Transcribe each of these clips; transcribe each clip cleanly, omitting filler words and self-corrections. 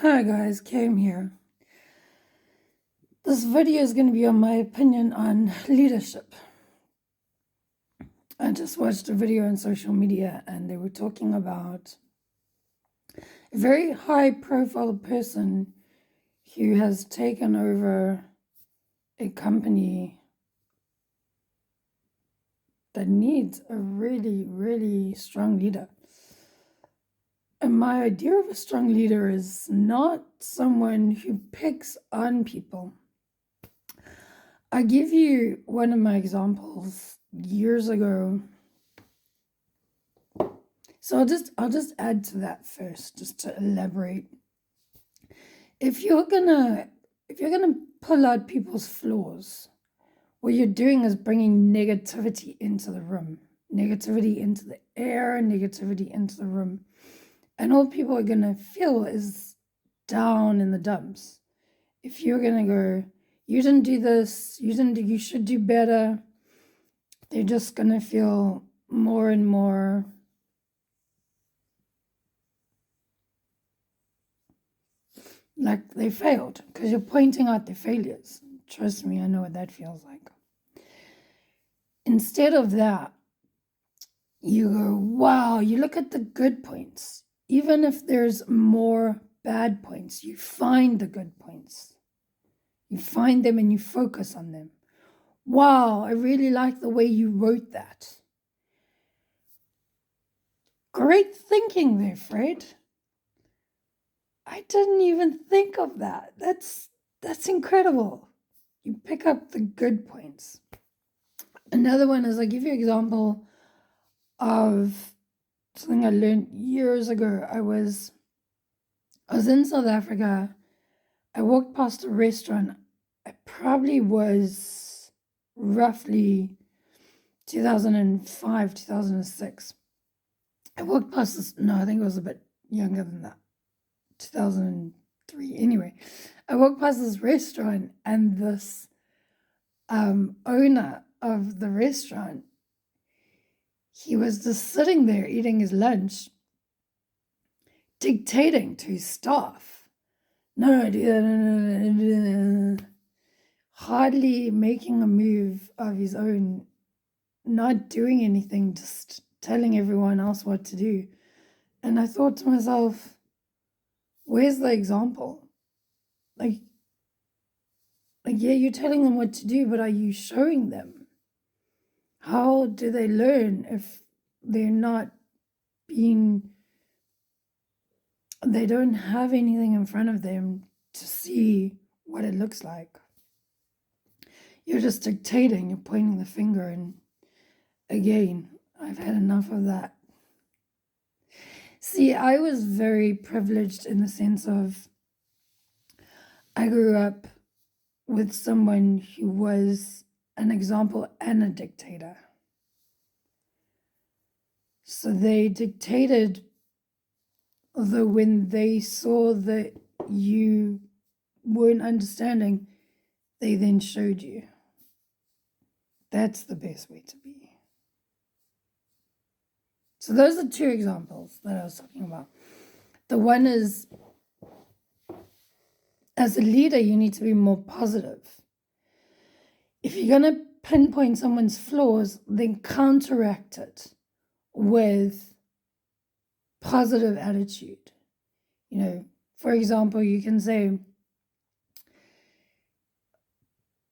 Hi guys, Cam here. This video is going to be on my opinion on leadership. I just watched a video on social media and they were talking about a very high profile person who has taken over a company that needs a really, really strong leader. And my idea of a strong leader is not someone who picks on people. I give you one of my examples years ago. So I'll just add to that first, just to elaborate. If you're gonna pull out people's flaws, what you're doing is bringing negativity into the room, negativity into the air, negativity into the room, and all people are gonna feel is down in the dumps. If you're gonna go, you didn't do this, you should do better, they're just gonna feel more and more like they failed because you're pointing out their failures. Trust me, I know what that feels like. Instead of that, you go, wow, you look at the good points. Even if there's more bad points, you find the good points. You find them and you focus on them. Wow, I really like the way you wrote that. Great thinking there, Fred. I didn't even think of that. That's incredible. You pick up the good points. Another one is, I give you an example of something I learned years ago. I was in South Africa. I walked past a restaurant. I probably was roughly 2005, 2006. I walked past this, no, I think it was a bit younger than that, 2003. Anyway, I walked past this restaurant and this owner of the restaurant, he was just sitting there eating his lunch, dictating to his staff. No, hardly making a move of his own, not doing anything, just telling everyone else what to do. And I thought to myself, where's the example? Like, yeah, you're telling them what to do, but are you showing them? How do they learn if they're not being, they don't have anything in front of them to see what it looks like? You're just dictating, you're pointing the finger, and again, I've had enough of that. See, I was very privileged in the sense of I grew up with someone who was an example and a dictator. So they dictated, although when they saw that you weren't understanding, they then showed you. That's the best way to be. So those are two examples that I was talking about. The one is, as a leader, you need to be more positive. If you're going to pinpoint someone's flaws, then counteract it with positive attitude. You know, for example, you can say,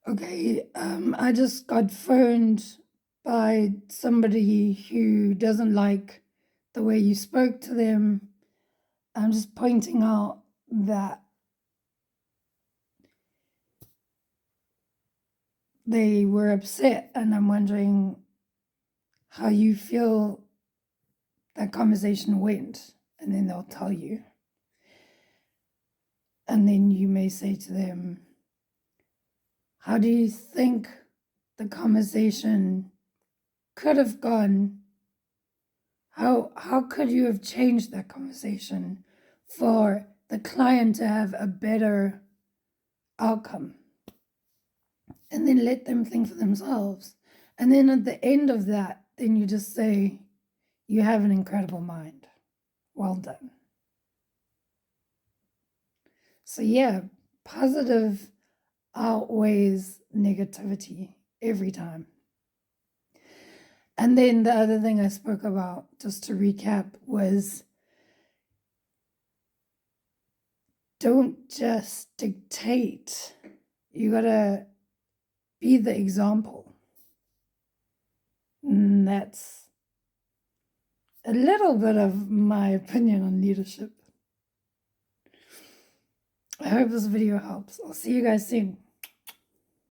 okay, I just got phoned by somebody who doesn't like the way you spoke to them. I'm just pointing out that they were upset, and I'm wondering how you feel that conversation went. And then they'll tell you. And then you may say to them, how do you think the conversation could have gone? How could you have changed that conversation for the client to have a better outcome? And then let them think for themselves. And then at the end of that, then you just say, you have an incredible mind. Well done. So, yeah, positive outweighs negativity every time. And then the other thing I spoke about, just to recap, was don't just dictate. You gotta be the example. And that's a little bit of my opinion on leadership. I hope this video helps. I'll see you guys soon.